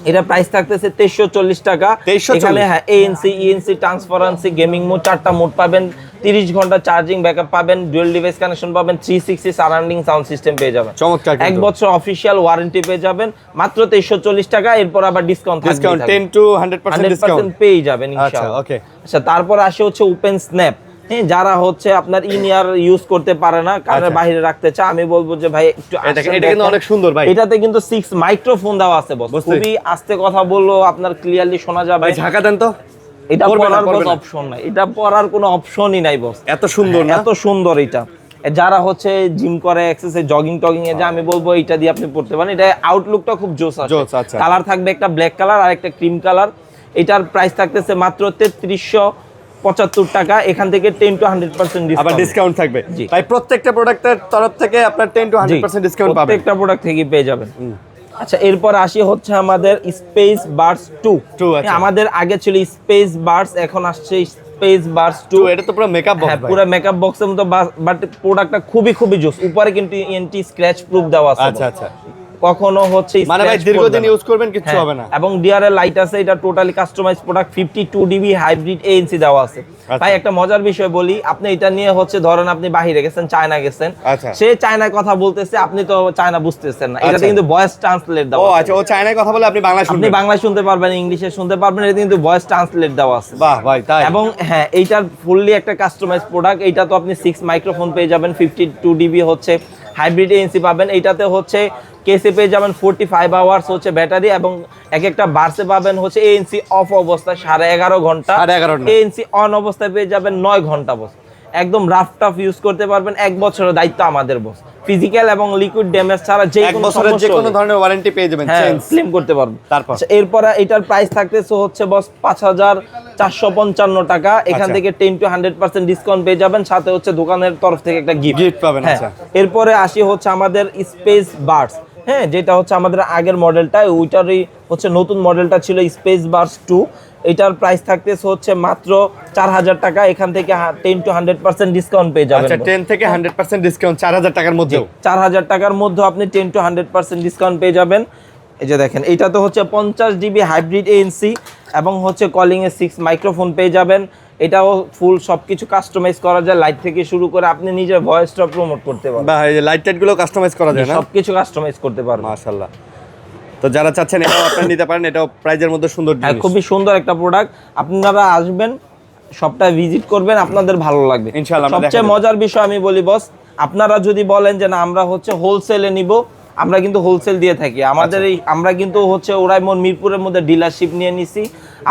এটা প্রাইস থাকতেছে 2340 টাকা। এখানে হ্যাঁ ANC ENC transparency gaming mode 4টা মোড পাবেন, 30 ঘন্টা চার্জিং ব্যাকআপ পাবেন, ডুয়াল ডিভাইস কানেকশন পাবেন, 360 সারাউন্ডিং সাউন্ড সিস্টেম পেয়ে যাবেন। চমৎকার, 1 বছর অফিশিয়াল ওয়ারেন্টি পেয়ে যাবেন মাত্র 2340 টাকা। এরপর আবার ডিসকাউন্ট থাকবে, ডিসকাউন্ট 10 to 100% ডিসকাউন্ট পেয়ে যাবেন আচ্ছা, ইনশাআল্লাহ। ওকে। আচ্ছা, তারপর আসে হচ্ছে ওপেন স্ন্যাপ। হ্যাঁ, যারা হচ্ছে আপনার ইন ইয়ার ইউজ করতে পারে না, কানের বাইরে রাখতে চায়, আমি বলবো যে ভাই একটু এটা কিন্তু অনেক সুন্দর ভাই। এটাতে কিন্তু 6 মাইক্রোফোন দেওয়া আছে বস, খুবই আস্তে কথা বললো আপনার ক্লিয়ারলি শোনা যাবে। ভাই ঝাঁকা দেন তো। এটা পরার কোনো অপশন নাই, এটা পরার কোনো অপশনই নাই বস। এত সুন্দর না? এত সুন্দর এটা। যারা হচ্ছে জিম করে, এক্সারসাইজ, জগিং টগিং এ যায়, আমি বলবো এটা দিয়ে আপনি পড়তে পারেন। এটা আউটলুকটা খুব জোস আছে। আচ্ছা। কালার থাকবে একটা ব্ল্যাক কালার আর একটা ক্রিম কালার। এটার প্রাইস থাকতেছে মাত্র 3375 টাকা। এখান থেকে 10 to 100% ডিসকাউন্ট, আবার ডিসকাউন্ট থাকবে ভাই। প্রত্যেকটা প্রোডাক্টের তরফ থেকে আপনার 10 to 100% ডিসকাউন্ট পাবেন, প্রত্যেকটা প্রোডাক্ট থেকে পেয়ে যাবেন। আচ্ছা, এরপর আসি হচ্ছে আমাদের স্পেস বার্স 2। আমাদের আগে ছিল স্পেস বার্স, এখন আসছে স্পেস বার্স 2। এটা তো পুরো মেকআপ বক্স ভাই, পুরো মেকআপ বক্সের মতো, বাট প্রোডাক্টটা খুবই জোস। উপরে কিন্তু এন্টি স্ক্র্যাচ প্রুফ দেওয়া আছে। আচ্ছা। কখনো হচ্ছে মানে ভাই দীর্ঘদিন ইউজ করবেন, কিছু হবে না। এবং ডিআরএল লাইট আছে, এটা totally customise product. 52 DB hybrid ANC দেওয়া আছে। ভাই একটা মজার বিষয় বলি, আপনি এটা নিয়ে হচ্ছে ধরেন আপনি বাইরে গেছেন, চায়না গেছেন, সে চায়নায় কথা বলতেছে, আপনি তো চায়না বুঝতেছেন না, এটাতে কিন্তু ভয়েস ট্রান্সলেট দেওয়া আছে। আচ্ছা, ও চায়নায় কথা বলে আপনি বাংলা শুনবেন, আপনি বাংলা শুনতে পারবেন, ইংলিশে শুনতে পারবেন, এটা কিন্তু ভয়েস ট্রান্সলেট দেওয়া আছে। বাহ ভাই, তাই? এবং হ্যাঁ, এইটার ফুললি একটা কাস্টমাইজ প্রোডাক্ট। এইটা তো আপনি 6 মাইক্রোফোন পেয়ে যাবেন, 52 ডিবি হচ্ছে হাইব্রিড ANC পাবেন। এইটাতে হচ্ছে কেসে পেয়ে যাবেন 45 আওয়ার্স হচ্ছে ব্যাটারি, এবং একটা বার্সে পাবেন হচ্ছে ANC অফ অবস্থায় 11.5 ঘন্টা, ANC অন অবস্থায় পেয়ে যাবেন 9 ঘন্টা বস। একদম রাফ টাফ ইউজ করতে পারবেন। 1 বছরের দায়িত্ব আমাদের বস। ফিজিক্যাল এবং লিকুইড ড্যামেজ ছাড়া যে কোনো ধরনের ওয়ারেন্টি পেয়ে যাবেন, ক্লেম করতে পারবেন। তারপর এরপর এটার প্রাইস থাকতেছে হচ্ছে বস 5455 টাকা। এখান থেকে 10 to 100% ডিসকাউন্ট পেয়ে যাবেন, সাথে হচ্ছে দোকানের তরফ থেকে একটা গিফট পাবেন। এরপরে আসি হচ্ছে আমাদের স্পেস বার্স। হ্যাঁ, যেটা হচ্ছে আমাদের আগের মডেলটা, ওইটারই হচ্ছে নতুন মডেলটা ছিল স্পেস বার্স 2। এটার প্রাইস থাকতেছে হচ্ছে মাত্র 4000 টাকা। এখান থেকে 10 to 100% ডিসকাউন্ট পেয়ে যাবেন। আচ্ছা, 10 থেকে 100% ডিসকাউন্ট 4000 টাকার মধ্যে। 4000 টাকার মধ্যে আপনি 10 to 100% ডিসকাউন্ট পেয়ে যাবেন। এই যে দেখেন, এটা তো হচ্ছে 50 ডিবি হাইব্রিড ANC এবং হচ্ছে কলিং এ 6 মাইক্রোফোন পেয়ে যাবেন। এটাও ফুল সবকিছু কাস্টমাইজ করা যায়, লাইট থেকে শুরু করে আপনি নিজের ভয়েসটা প্রমোট করতে পারবেন। বাহ, এই লাইট টাইট গুলো কাস্টমাইজ করা যায় না? সবকিছু কাস্টমাইজ করতে পারবেন। মাশাআল্লাহ। তো যারা চাচ্ছেন এটাও আপনারা নিতে পারেন, এটাও প্রাইজের মধ্যে সুন্দর জিনিস। খুবই সুন্দর একটা প্রোডাক্ট। আপনারা আসবেন, সবটা ভিজিট করবেন, আপনাদের ভালো লাগবে ইনশাআল্লাহ। সবচেয়ে মজার বিষয় আমি বলি বস, আপনারা যদি বলেন যে না আমরা হচ্ছে হোলসেলে নিব, আমরা কিন্তু হোলসেল দিয়ে থাকি। আমাদের এই আমরা কিন্তু হচ্ছে ওরাইমন মিরপুরের মধ্যে ডিলারশিপ নিয়ে নিছি।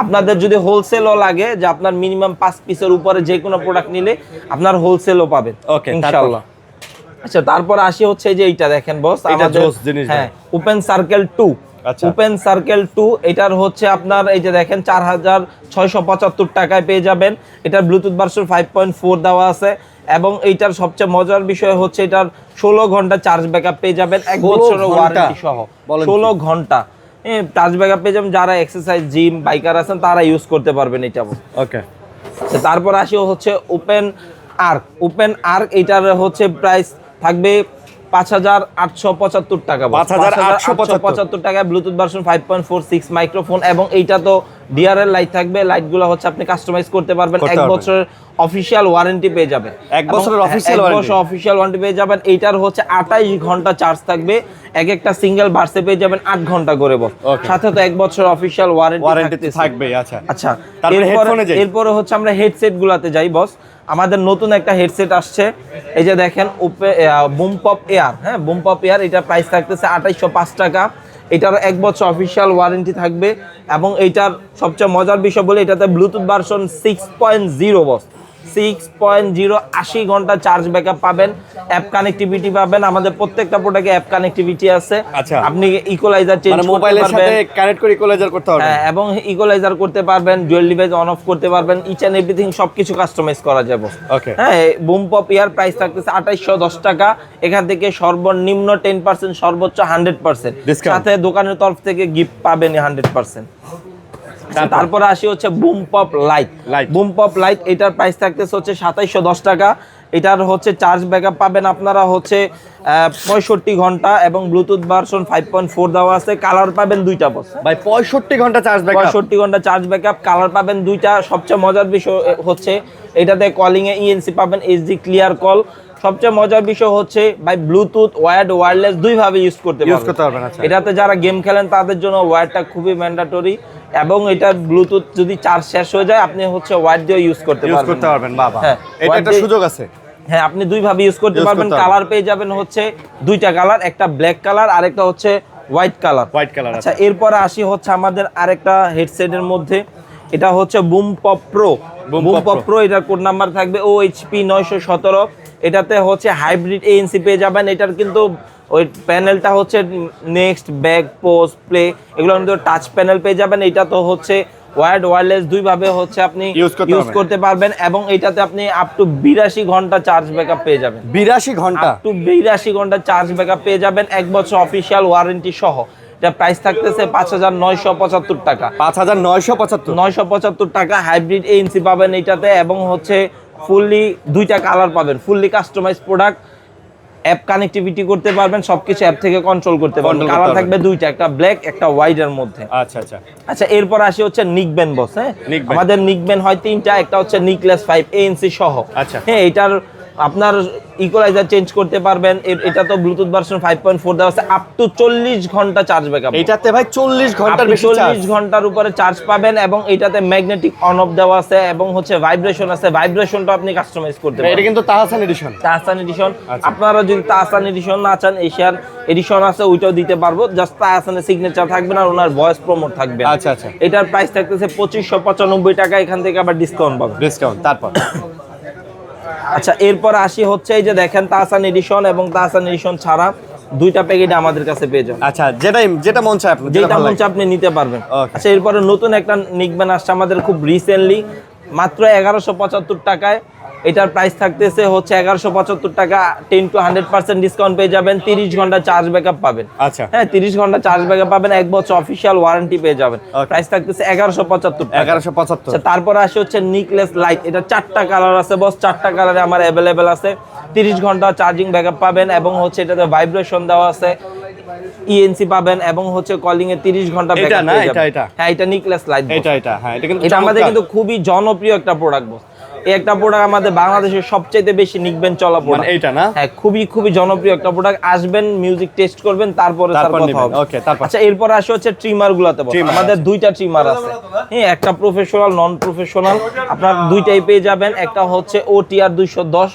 আপনাদের যদি হোলসেলও লাগে, যে আপনার মিনিমাম 5 পিসের উপরে যে কোনো প্রোডাক্ট নিলে আপনার হোলসেলও পাবেন ইনশাআল্লাহ। আচ্ছা, তারপর আসি হচ্ছে যে এইটা দেখেন বস, আমাদের হ্যাঁ ওপেন সার্কেল 2। ওপেন সার্কেল 2 এটার হচ্ছে আপনার এই যে দেখেন 4675 টাকায় পেয়ে যাবেন। এটার ব্লুটুথ ভার্সন 5.4 দেওয়া আছে, এবং এইটার সবচেয়ে মজার বিষয় হচ্ছে এটার 16 ঘন্টা চার্জ ব্যাকআপ পেয়ে যাবেন, 1 বছরের ওয়ারেন্টি সহ। 16 ঘন্টা চার্জ ব্যাকআপ পেয়ে যাবেন। যারা এক্সারসাইজ, জিম, বাইকার আছেন তারা ইউজ করতে পারবেন এটা। ওকে, তারপর আসি হচ্ছে ওপেন আর্ক। ওপেন আর্ক এটার হচ্ছে প্রাইস থাকবে 5875 টাকা। 5875 টাকায় ব্লুটুথ ভার্সন 5.4 6 মাইক্রোফোন, এবং এইটা তো ডিআরএল লাইট থাকবে। লাইটগুলো হচ্ছে আপনি কাস্টমাইজ করতে পারবেন। 1 বছরের অফিশিয়াল ওয়ারেন্টি পেয়ে যাবেন। 1 বছরের অফিশিয়াল ওয়ারেন্টি পেয়ে যাবেন। এইটার হচ্ছে 28 ঘন্টা চার্জ থাকবে। একটা সিঙ্গেল বার্সে পেয়ে যাবেন 8 ঘন্টা করে বস। সাথে তো 1 বছর অফিশিয়াল ওয়ারেন্টি থাকবে। আচ্ছা, এরপরে হচ্ছে আমরা হেডসেট গুলাতে যাই বস। আমাদের নতুন একটা হেডসেট আসছে, এই যে দেখেন বুম পপ এয়ার। হ্যাঁ, বুম পপ এয়ার, এটা প্রাইস থাকতেছে 2805 টাকা। এটার 1 বছর অফিশিয়াল ওয়ারেন্টি থাকবে, এবং এইটার সবচেয়ে মজার বিষয় বলে এটাতে ব্লুটুথ ভার্সন 6.0 বস। 6.0 80 ঘন্টা চার্জ ব্যাকআপ পাবেন, অ্যাপ কানেক্টিভিটি পাবেন। আমাদের প্রত্যেকটা প্রোডাক্টে অ্যাপ কানেক্টিভিটি আছে। আপনি ইকুয়ালাইজার চেঞ্জ করতে পারবেন, মোবাইলের সাথে কানেক্ট করে ইকুয়ালাইজার করতে পারবেন। হ্যাঁ, এবং ইকুয়ালাইজার করতে পারবেন, ডুয়াল ডিভাইস অন অফ করতে পারবেন। ইচ এন্ড এভরিথিং সবকিছু কাস্টমাইজ করা যাবে। হ্যাঁ, বুম পপ ইয়ার প্রাইস থাকতেছে 2810 টাকা। এখান থেকে সর্বনিম্ন 10%, সর্বোচ্চ 100%, সাথে দোকানের তরফ থেকে গিফট পাবেন 100%। তারপরে আসি হচ্ছে broom pop light. Broom pop light এটার প্রাইস থাকতেছে হচ্ছে 2710 টাকা। এটার হচ্ছে চার্জ ব্যাকআপ পাবেন আপনারা হচ্ছে 65 ঘন্টা এবং ব্লুটুথ ভার্সন 5.4 দেওয়া আছে। কালার পাবেন দুইটা বস ভাই 65 ঘন্টা চার্জ ব্যাকআপ, 65 ঘন্টা চার্জ ব্যাকআপ, কালার পাবেন দুইটা। সবচেয়ে মজার বিষয় হচ্ছে এটাতে কলিং এ ইএনসি পাবেন, এইচডি ক্লিয়ার কল। সবচেয়ে মজার বিষয় হচ্ছে ভাই ব্লুটুথ ওয়্যার্ড ওয়্যারলেস দুইভাবে ইউজ করতে পারবেন। আচ্ছা। এটাতে যারা গেম খেলেন তাদের জন্য ওয়্যারটা খুবই ম্যান্ডেটরি, এবং এটা ব্লুটুথ যদি চার্জ শেষ হয়ে যায় আপনি হচ্ছে ওয়্যার দিয়ে ইউজ করতে পারবেন। বাবা, হ্যাঁ, এটা একটা সুযোগ আছে। হ্যাঁ, আপনি দুইভাবে ইউজ করতে পারবেন। কালার পেয়ে যাবেন হচ্ছে দুইটা কালার, একটা ব্ল্যাক কালার আর একটা হচ্ছে হোয়াইট কালার। আচ্ছা, এরপরে আসি হচ্ছে আমাদের আরেকটা হেডসেটের মধ্যে, এটা হচ্ছে broom pop pro. Broom pop pro এটার কোড নাম্বার থাকবে OHP 917। এটাতে হচ্ছে হাইব্রিড ANC পেয়ে যাবেন। এটার কিন্তু ওই প্যানেলটা হচ্ছে নেক্সট, ব্যাক, পোস্ট, প্লে, এগুলোর মধ্যে টাচ প্যানেল পেয়ে যাবেন। এটা তো হচ্ছে ওয়্যার্ড ওয়্যারলেস দুইভাবে হচ্ছে আপনি ইউজ করতে পারবেন, এবং এটাতে আপনি আপ টু 82 ঘন্টা চার্জ ব্যাকআপ পেয়ে যাবেন। 82 ঘন্টা, আপ টু 82 ঘন্টা চার্জ ব্যাকআপ পেয়ে যাবেন, 1 বছর অফিশিয়াল ওয়ারেন্টি সহ। এটা প্রাইস থাকতেছে 5975 টাকা। 5975 টাকা। হাইব্রিড ANC পাবেন এটাতে, এবং হচ্ছে ফুললি দুইটা কালার পাবেন, fully customise product. App connectivity করতে পারবেন, সবকিছু অ্যাপ থেকে কন্ট্রোল করতে পারবেন। কালার থাকবে দুইটা, একটা ব্ল্যাক একটা হোয়াইট এর মধ্যে। আচ্ছা, এরপর আসি হচ্ছে নিকবেন বস। হ্যাঁ, আমাদের নিকবেন হয় তিনটা, একটা হচ্ছে নিকলেস 5 ANC সহ। হ্যাঁ, এটার আপনার ইকুয়ালাইজার চেঞ্জ করতে পারবেন। এটা তো ব্লুটুথ ভার্সন 5.4 দেওয়া আছে, আপ টু 40 ঘন্টা চার্জ ব্যাকআপ। এটাতে ভাই 40 ঘন্টার বেশি চার্জ, 40 ঘন্টার উপরে চার্জ পাবেন, এবং এটাতে ম্যাগনেটিক অন অফ দেওয়া আছে, এবং হচ্ছে ভাইব্রেশন আছে। ভাইব্রেশনটা আপনি কাস্টমাইজ করতে পারবেন। এটা কিন্তু তাহসান এডিশন। আপনারা যদি তাহসান এডিশন না চান, এশিয়ান এডিশন আছে, ওইটাও দিতে পারবো। জাস্ট তাহসানের সিগনেচার থাকবে না, ওনার ভয়েস প্রমোট থাকবে। আচ্ছা। এটার প্রাইস থাকতেছে 2595 টাকা। এখান থেকে আবার ডিসকাউন্ট পাবেন। তারপর আচ্ছা, এরপর আসি হচ্ছে এই যে দেখেন তাহসান এডিশন এবং তাহসান এডিশন ছাড়া দুইটা প্যাকেট আমাদের কাছে পেয়ে যাবেন। আচ্ছা, যেটা মন চায় আপনি নিতে পারবেন। আচ্ছা, এরপরে নতুন একটা নিকবেন আসছে আমাদের খুব রিসেন্টলি, মাত্র 1175 টাকায়। এটার প্রাইস থাকতেছে হচ্ছে 1175 টাকা। 10 to 100% ডিসকাউন্ট পেয়ে যাবেন। 30 ঘন্টা চার্জ ব্যাকআপ পাবেন। আচ্ছা, হ্যাঁ, 30 ঘন্টা চার্জ ব্যাকআপ পাবেন, 1 বছর অফিশিয়াল ওয়ারেন্টি পেয়ে যাবেন। প্রাইস থাকতেছে 1175 টাকা। 1175। আচ্ছা, তারপর আসে হচ্ছে নিকলেস লাইট। এটা 4টা কালার আছে বস, 4টা কালারে আমার অ্যাভেলেবেল আছে। 30 ঘন্টা চার্জিং ব্যাকআপ পাবেন, এবং হচ্ছে এটাতে ভাইব্রেশন দেওয়া আছে, ইএনসি পাবেন, এবং হচ্ছে কলিং এ 30 ঘন্টা ব্যাকআপ পেয়ে যাবেন। হ্যাঁ, এটা নিকলেস লাইট। এটা আমাদের কিন্তু খুবই জনপ্রিয় একটা প্রোডাক্ট বস। এই একটা প্রোডাক্ট আমাদের বাংলাদেশের সবচেয়ে বেশি নিকবেন চলা প্রোডাক্ট এইটা না। হ্যাঁ, খুবই জনপ্রিয় একটা প্রোডাক্ট। আসবেন, মিউজিক টেস্ট করবেন, তারপরে তার কথা হবে। আচ্ছা, এরপর আসে হচ্ছে ট্রিমার গুলাতে বস। আমাদের দুইটা ট্রিমার আছে। হ্যাঁ, একটা প্রফেশনাল, নন প্রফেশনাল, আপনার দুইটাই পেয়ে যাবেন। একটা হচ্ছে OTR 210,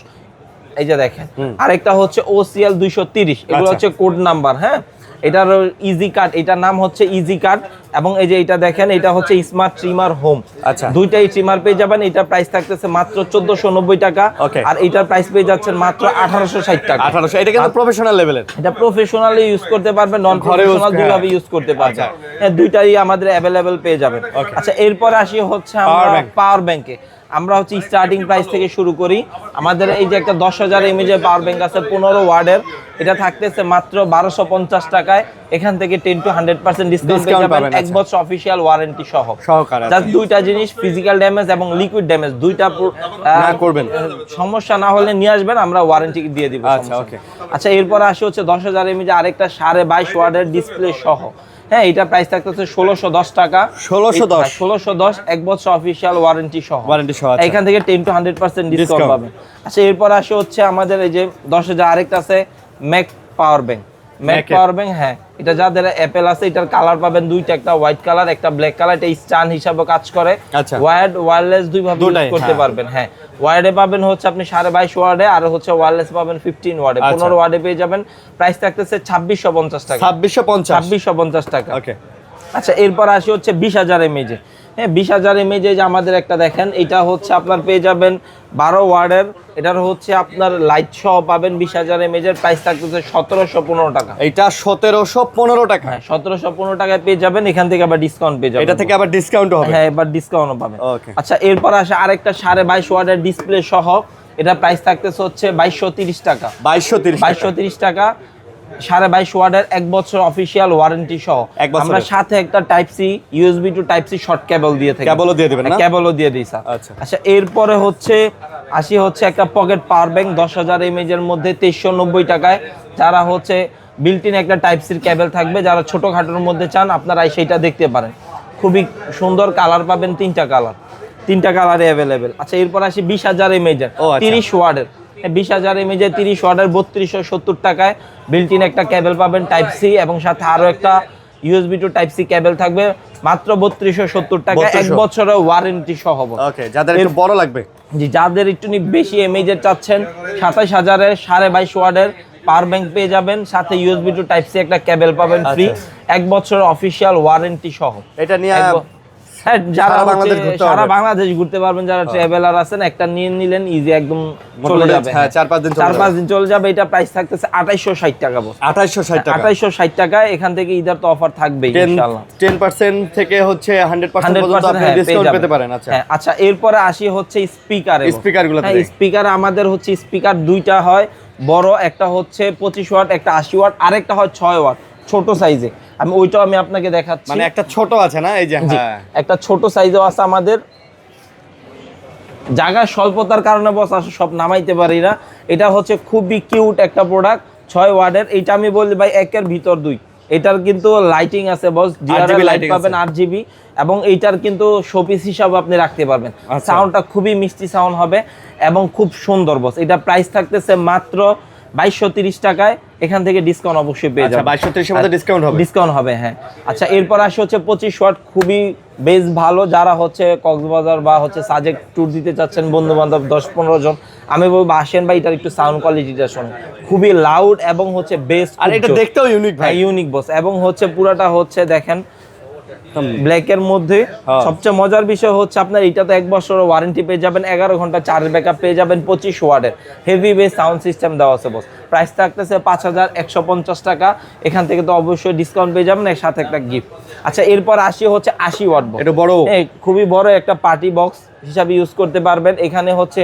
এই যে দেখেন, আর একটা হচ্ছে OCL 230। এগুলো হচ্ছে কোড নাম্বার। হ্যাঁ, এটার ইজি কাট, এটার নাম হচ্ছে ইজি কাট, এবং এই যে এটা দেখেন, এটা হচ্ছে স্মার্ট ট্রিমার হোম। আচ্ছা, দুইটাই ট্রিমার পেয়ে যাবেন। এটা প্রাইস থাকতেছে মাত্র 1490 টাকা, আর এটার প্রাইস পেয়ে যাচ্ছেন মাত্র 1860 টাকা। 1800। এটা কিন্তু প্রফেশনাল লেভেলের। এটা প্রফেশনালি ইউজ করতে পারবেন, নন প্রফেশনাল দুইভাবে ইউজ করতে পারবেন। হ্যাঁ, দুইটাই আমাদের অ্যাভেলেবেল পেয়ে যাবেন। আচ্ছা, এরপর আসি হচ্ছে আমরা পাওয়ার ব্যাংকে। আমরা হচ্ছে স্টার্টিং প্রাইস থেকে শুরু করি। আমাদের এই যে একটা 10,000 mAh পাওয়ার ব্যাংক আছে 15 ওয়াটের, এটা থাকতেছে মাত্র 1250 টাকায়। এখান থেকে 10 to 100% ডিসকাউন্ট পেয়ে যাবেন, 1 বছর অফিশিয়াল ওয়ারেন্টি সহকারে। জাস্ট দুইটা জিনিস, ফিজিক্যাল ড্যামেজ এবং লিকুইড ড্যামেজ, দুইটা না করবেন, সমস্যা না হলে নিয়ে আসবেন, আমরা ওয়ারেন্টি দিয়ে দিব। আচ্ছা, এরপর আসে হচ্ছে 10,000 mAh আরেকটা 22.5 ওয়াটের ডিসপ্লে সহ। হ্যাঁ, এটা প্রাইস থাকতেছে 1610 টাকা। 1610, 1 বছর অফিশিয়াল ওয়ারেন্টি সহ। এখান থেকে 10 to 100% ডিসকাউন্ট পাবেন। আচ্ছা, এরপর আসে হচ্ছে আমাদের এই যে 10,000 আরেকটা আছে ম্যাক পাওয়ার ব্যাংক। হ্যাঁ, এটা যাদের অ্যাপেল আছে, এটার কালার পাবেন দুইটা, একটা হোয়াইট কালার, একটা ব্ল্যাক কালার। এটা স্ট্যান্ড হিসাবে কাজ করে। ওয়্যার্ড ওয়্যারলেস দুইভাবে ইউজ করতে পারবেন। হ্যাঁ, ওয়ার্ডে পাবেন হচ্ছে আপনি 22.5 ওয়ার্ডে, আর হচ্ছে ওয়্যারলেস পাবেন 15 ওয়ার্ডে। 15 ওয়ার্ডে পেয়ে যাবেন। প্রাইস থাকতেছে 2650 টাকা। 2650 টাকা। আচ্ছা, এরপর আসি হচ্ছে 20,000 mAh। হ্যাঁ, 20,000 mAh যে আমাদের একটা দেখেন, এটা হচ্ছে আপনার পেয়ে যাবেন 12 ওয়ার্ডের। এটার হচ্ছে আপনার লাইট সহ পাবেন 20,000 mAh। প্রাইস থাকতেছে 1715 টাকা। এটা 1715 টাকা। হ্যাঁ, 1715 টাকায় পেয়ে যাবেন। এখান থেকে আবার ডিসকাউন্ট পেয়ে যাবেন। এটা থেকে আবার ডিসকাউন্ট হবে। হ্যাঁ, এবার ডিসকাউন্টও পাবেন। আচ্ছা, এরপর আসে আরেকটা 22.5 ওয়াটের ডিসপ্লে সহ। এটা প্রাইস থাকতেছে হচ্ছে 2230 টাকা। 2230 টাকা, 22.5 ওয়াটের, 1 বছর অফিশিয়াল ওয়ারেন্টি সহ। আমরা সাথে একটা type C, USB two type C short cable দিয়ে থাকি। কেবলও দিয়ে দিবেন না? কেবলও দিয়ে দিই স্যার। আচ্ছা, এরপরে হচ্ছে আসি হচ্ছে একটা পকেট পাওয়ার ব্যাংক 10,000 mAh এর মধ্যে 2390 টাকায়। যারা হচ্ছে বিল্ট ইন একটা টাইপ সির কেবল থাকবে, যারা ছোটখাটোর মধ্যে চান আপনারা সেইটা দেখতে পারেন। খুবই সুন্দর কালার পাবেন, তিনটা কালারে অ্যাভেলেবেল। আচ্ছা এরপর আসি 20,000 mAh 30 ওয়াটের। 20,000 mAh 30 ওয়াটের 3270 টাকায় বিল্ট ইন একটা কেবল পাবেন টাইপ সি, এবং সাথে আরো একটা USB two type C cable থাকবে মাত্র 3270 টাকা, 1 বছরের ওয়ারেন্টি সহ। ওকে, যাদের একটু বড় লাগবে, জি যাদের একটু বেশি mAh চাচ্ছেন 27,000 22.5 ওয়াটের পাওয়ার ব্যাংক পেয়ে যাবেন, সাথে USB টু টাইপ সি একটা কেবল পাবেন ফ্রি, 1 বছরের অফিশিয়াল ওয়ারেন্টি সহ। এটা নিয়ে হ্যাঁ, যারা সারা বাংলাদেশ ঘুরতে পারবেন, যারা ট্রাভেলার আছেন একটা নিয়ে নিলেন, ইজি একদম চলে যাবে। হ্যাঁ 4-5 দিন চলে যাবে। এটা প্রাইস থাকতেছে 2860 টাকা বস। 2860 টাকা। এখান থেকে ঈদের তো অফার থাকবেই ইনশাআল্লাহ। 10% থেকে হচ্ছে 100% পর্যন্ত আপনি ডিসকাউন্ট পেতে পারেন। আচ্ছা আচ্ছা এরপরে আসি হচ্ছে স্পিকারগুলো। স্পিকার আমাদের হচ্ছে স্পিকার দুইটা হয়, বড় একটা হচ্ছে 25 ওয়াট, একটা 80 ওয়াট, আরেকটা হয় 6 ওয়াট ছোট সাইজে। ওইটাও আমি আপনাকে দেখাচ্ছি। মানে একটা ছোট আছে না, এই যে একটা ছোট সাইজও আছে আমাদের। জায়গার স্বল্পতার কারণে বস সব নামাইতে পারি না। এটা হচ্ছে খুবই কিউট একটা প্রোডাক্ট, 6 ওয়াটের। এটা আমি বলি ভাই একের ভিতর দুই। এটার কিন্তু লাইটিং আছে বস, ডিআরএল লাইট পাবেন 8GB, এবং এইটার কিন্তু শোপিস হিসাবে আপনি রাখতে পারবেন। সাউন্ডটা খুবই মিষ্টি সাউন্ড হবে এবং খুব সুন্দর বস। এটা প্রাইস থাকতেছে মাত্র 2230 টাকায়। এখান থেকে ডিসকাউন্ট অবশ্যই পেয়ে যাবেন। 2230 এর মধ্যে ডিসকাউন্ট হবে। হ্যাঁ আচ্ছা এরপর আসে হচ্ছে 25 ওয়াট, খুবই বেশ ভালো। যারা হচ্ছে কক্সবাজার বা হচ্ছে সাজেক ট্যুর দিতে চাচ্ছেন, বন্ধু বান্ধব 10-15 জন, আমি বলবো আসেন ভাই, এটার একটু সাউন্ড কোয়ালিটিটা শুনুন, খুবই লাউড এবং হচ্ছে বেস, আর এটা দেখতেও ইউনিক ভাই, ইউনিক বস। এবং হচ্ছে পুরাটা হচ্ছে দেখেন ব্ল্যাকের মধ্যে। সবচেয়ে মজার বিষয় হচ্ছে আপনার এটাতে 1 বছরের ওয়ারেন্টি পেয়ে যাবেন, 11 ঘন্টা চার্জ ব্যাকআপ পেয়ে যাবেন, 25 ওয়াটের হেভি বেস সাউন্ড সিস্টেম দেওয়া আছে বস। প্রাইস থাকতেছে 5150 টাকা। এখান থেকে তো অবশ্যই ডিসকাউন্ট পেয়ে যাবেন, এর সাথে একটা গিফট। আচ্ছা এরপর আসি হচ্ছে 80 ওয়াট বক্স। এটা বড়, খুবই বড় একটা পার্টি বক্স হিসাবে ইউজ করতে পারবেন। এখানে হচ্ছে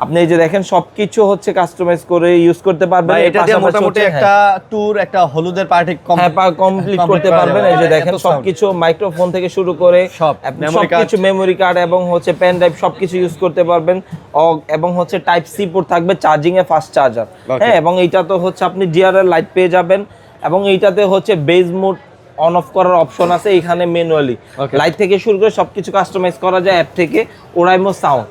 আপনি এই যে দেখেন সবকিছু হচ্ছে কাস্টমাইজ করে ইউজ করতে পারবেন। এটা দিয়ে মোটামুটি একটা ট্যুর, একটা হলুদের পার্টি কমপ্লিট করতে পারবেন। এই যে দেখেন সবকিছু মাইক্রোফোন থেকে শুরু করে সবকিছু, মেমোরি কার্ড এবং হচ্ছে পেন ড্রাইভ সবকিছু ইউজ করতে পারবেন। এবং হচ্ছে টাইপ সি পোর্ট থাকবে, চার্জিং এ ফাস্ট চার্জার। হ্যাঁ, এবং এইটা তো হচ্ছে আপনি ডিআরএল লাইট পেয়ে যাবেন, এবং এইটাতে হচ্ছে বেজ মোড অন অফ করার অপশন আছে এখানে ম্যানুয়ালি। লাইট থেকে শুরু করে সবকিছু কাস্টমাইজ করা যায় অ্যাপ থেকে। Oraimo sound.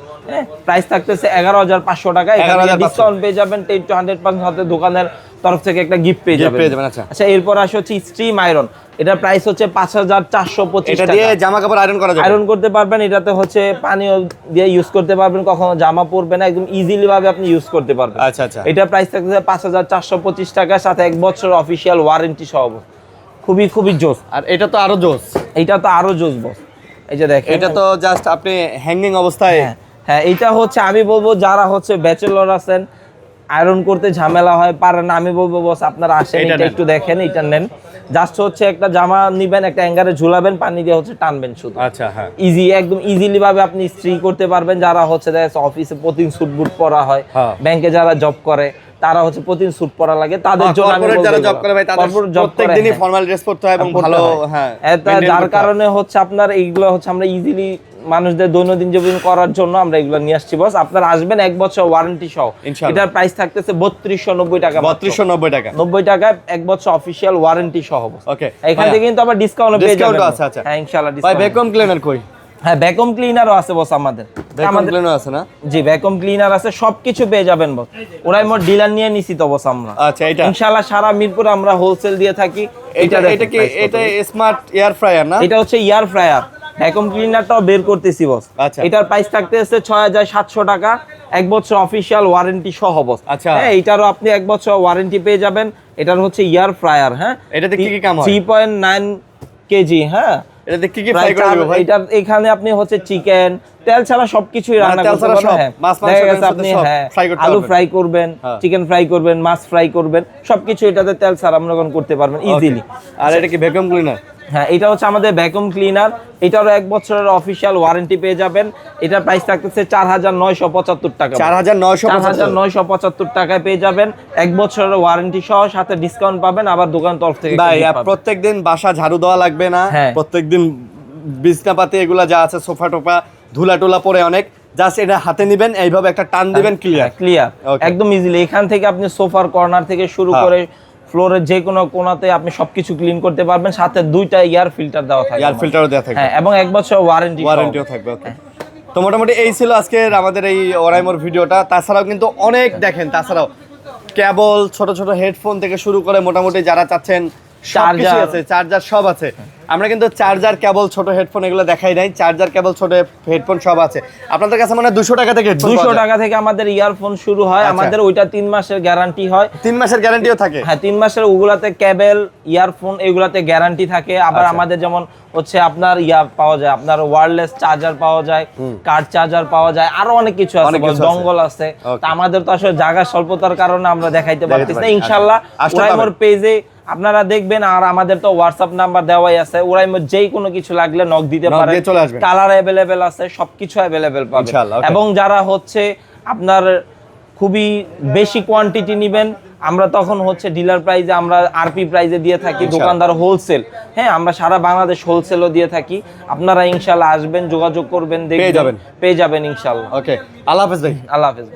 প্রাইস থাকতেছে 11,500 টাকা। এখানে ডিসকাউন্ট পেয়ে যাবেন 10-100% সাথে দোকানের তরফ থেকে একটা গিফট পেয়ে যাবেন। আচ্ছা এরপর আসে হচ্ছে স্ট্রিম আয়রন। এটার প্রাইস হচ্ছে 5425 টাকা। এটা দিয়ে জামা কাপড় আয়রন করা যাবে, আয়রন করতে পারবেন। এটাতে হচ্ছে পানিও দিয়ে ইউজ করতে পারবেন, কখনো জামা পরবে না, একদম ইজিলি ভাবে আপনি ইউজ করতে পারবেন। আচ্ছা আচ্ছা, এটা প্রাইস থাকতেছে 5425 টাকা, সাথে 1 বছর অফিশিয়াল ওয়ারেন্টি সহ। খুবই জোস। আর এটা তো আরো জোস, বস। এই যে দেখেন, এটা তো জাস্ট আপনি হ্যাঙ্গিং অবস্থায়। হ্যাঁ এটা হচ্ছে আমি বলবো যারা হচ্ছে ব্যাচেলর আছেন, আয়রন করতে ঝামেলা হয়, পারেন না, আমি বলবো বস আপনারা আসেন, এটা একটু দেখেন, এটা নেন। জাস্ট হচ্ছে একটা জামা নিবেন, একটা হ্যাঙ্গারে ঝুলাবেন, পানি দিয়ে হচ্ছে টানবেন শুধু। আচ্ছা হ্যাঁ, ইজি, একদম ইজিলি ভাবে আপনি ইস্ত্রি করতে পারবেন। যারা হচ্ছে অফিসে প্রতিদিন স্যুট বুট পরা হয়, ব্যাংকে যারা জব করে তারা হচ্ছে প্রতিদিন স্যুট পরা লাগে, তাদের জন্য আমি বলবো যারা জব করে ভাই তাদের প্রত্যেকদিনই ফর্মাল ড্রেস পরতে হয় এবং ভালো। হ্যাঁ, যার কারণে হচ্ছে আপনার এইগুলো হচ্ছে আমরা ইজিলি মানুষদের দৈনন্দিন জীবন করার জন্য আমরা এগুলো নিয়ে আসছি বস। আপনারা আসবেন 1 বছর ওয়ারেন্টি সহ। এটার প্রাইস থাকতেছে 3290 টাকা। 3290 টাকা, 90 টাকায় 1 বছর অফিশিয়াল ওয়ারেন্টি সহ বস। ওকে, এখান থেকে কিন্তু আবার ডিসকাউন্ট পেয়ে যাবেন। আচ্ছা হ্যাঁ ইনশাআল্লাহ ভাই ডিসকাউন্ট। ভ্যাকুয়াম ক্লিনার কই? হ্যাঁ ভ্যাকুয়াম ক্লিনারও আছে বস আমাদের। ক্লিনার আছে না? জি ভ্যাকুয়াম ক্লিনার আছে, সবকিছু পেয়ে যাবেন বস। ওরাই মোর ডিলার নিয়ে নিছি তো বস আমরা। আচ্ছা, এটা ইনশাআল্লাহ সারা মিরপুরে আমরা হোলসেল দিয়ে থাকি। এটা কি এটা স্মার্ট এয়ার ফ্রায়ার না? এটা হচ্ছে এয়ার ফ্রায়ার। ভ্যাকুয়াম ক্লিনারটাও বের করতেছি বস। আচ্ছা, এটার প্রাইস থাকতেছে 6700 টাকা, 1 বছর অফিশিয়াল ওয়ারেন্টি সহ বস। আচ্ছা, হ্যাঁ এটারও আপনি 1 বছর ওয়ারেন্টি পেয়ে যাবেন। এটার হচ্ছে এয়ার ফ্রায়ার। হ্যাঁ, এটাতে কি কি কাম হয়? 3.9 কেজি। হ্যাঁ, এটাতে কি কি ফ্রাই করা যাবে ভাই? এটা এখানে আপনি হচ্ছে চিকেন, তেল ছাড়া সবকিছুই রান্না করতে পারবেন। হ্যাঁ, মাছ মাংস আপনি আলু ফ্রাই করবেন, চিকেন ফ্রাই করবেন, মাছ ফ্রাই করবেন, সবকিছু এটাতে তেল ছাড়া আমরা করতে পারবেন ইজিলি। আর এটা কি ভ্যাকুয়াম ক্লিনার? হ্যাঁ, এটা হচ্ছে আমাদের ভ্যাকুয়াম ক্লিনার। এটারও 1 বছরের অফিশিয়াল ওয়ারেন্টি পেয়ে যাবেন। এটার প্রাইস থাকতেছে 4975 টাকা। 4975 টাকায় পেয়ে যাবেন, 1 বছরের ওয়ারেন্টি সহ, সাথে ডিসকাউন্ট পাবেন। আবার দোকান তরফ থেকে ভাই প্রত্যেকদিন বাসা ঝাড়ু দেওয়া লাগবে না, প্রত্যেকদিন বিছনাপাতি এগুলা যা আছে সোফা টোপা ধুলা টোলা পরে অনেক জাস্ট এটা হাতে নেবেন, এইভাবে একটা টান দিবেন, ক্লিয়ার। Clear, Okay. একদম ইজিলি। এখান থেকে আপনি সোফার কর্নার থেকে শুরু করে ফ্লোরের যে কোনো কোণাতে আপনি সবকিছু ক্লিন করতে পারবেন, সাথে 2টা এয়ার ফিল্টার দেওয়া থাকবে। এয়ার ফিল্টারও দেওয়া থাকবে। হ্যাঁ, এবং 1 বছর ওয়ারেন্টিও থাকবে। ওকে, তো মোটামুটি এই ছিল আজকের আমাদের এই ওরাইমোর ভিডিওটা। তাছাড়াও কিন্তু অনেক দেখেন, তাছাড়াও কেবল, ছোট ছোট হেডফোন থেকে শুরু করে মোটামুটি যারা চাচ্ছেন চার্জার আছে, চার্জার সব আছে। আমরা কিন্তু চার্জার কেবল, ছোট হেডফোন এগুলো দেখাই নাই, চার্জার কেবল, ছোট হেডফোন সব আছে আপনাদের কাছে। মানে 200 টাকা থেকে 200 টাকা থেকে আমাদের ইয়ারফোন শুরু হয়। আমাদের ওইটা 3 মাসের গ্যারান্টি হয়। 3 মাসের গ্যারান্টিও থাকে? হ্যাঁ, 3 মাসের। ওগুলাতে কেবল, ইয়ারফোন এগুলাতে গ্যারান্টি থাকে। আবার আমাদের যেমন হচ্ছে আপনার পাওয়া যায়, আপনার ওয়্যারলেস চার্জার পাওয়া যায়, কার্ড চার্জার পাওয়া যায়, আরো অনেক কিছু আছে, ডঙ্গল আছে। তা আমাদের তো আসলে জায়গা স্বল্পতার কারণে আমরা দেখাইতে পারতেছি না। ইনশাআল্লাহ ওরাইমোর পেজে আপনারা দেখবেন, আর আমাদের তো হোয়াটসঅ্যাপ নাম্বার দেওয়াই আছে। ওরাইমোর যেই কোনো কিছু লাগলে নক দিতে পারেন, কালার অ্যাভেলেবেল আছে, সবকিছু অ্যাভেলেবেল পাবেন। এবং যারা হচ্ছে আপনার খুবই বেশি কোয়ান্টিটি নেবেন, আমরা তখন হচ্ছে ডিলার প্রাইসে, আমরা আরপি প্রাইসে দিয়ে থাকি, দোকানদার হোলসেল। হ্যাঁ, আমরা সারা বাংলাদেশ হোলসেলও দিয়ে থাকি। আপনারা ইনশাআল্লাহ আসবেন, যোগাযোগ করবেন, দেখবেন, পেয়ে যাবেন ইনশাআল্লাহ। ওকে, আল্লাহ হাফেজ ভাই। আল্লাহ হাফেজ।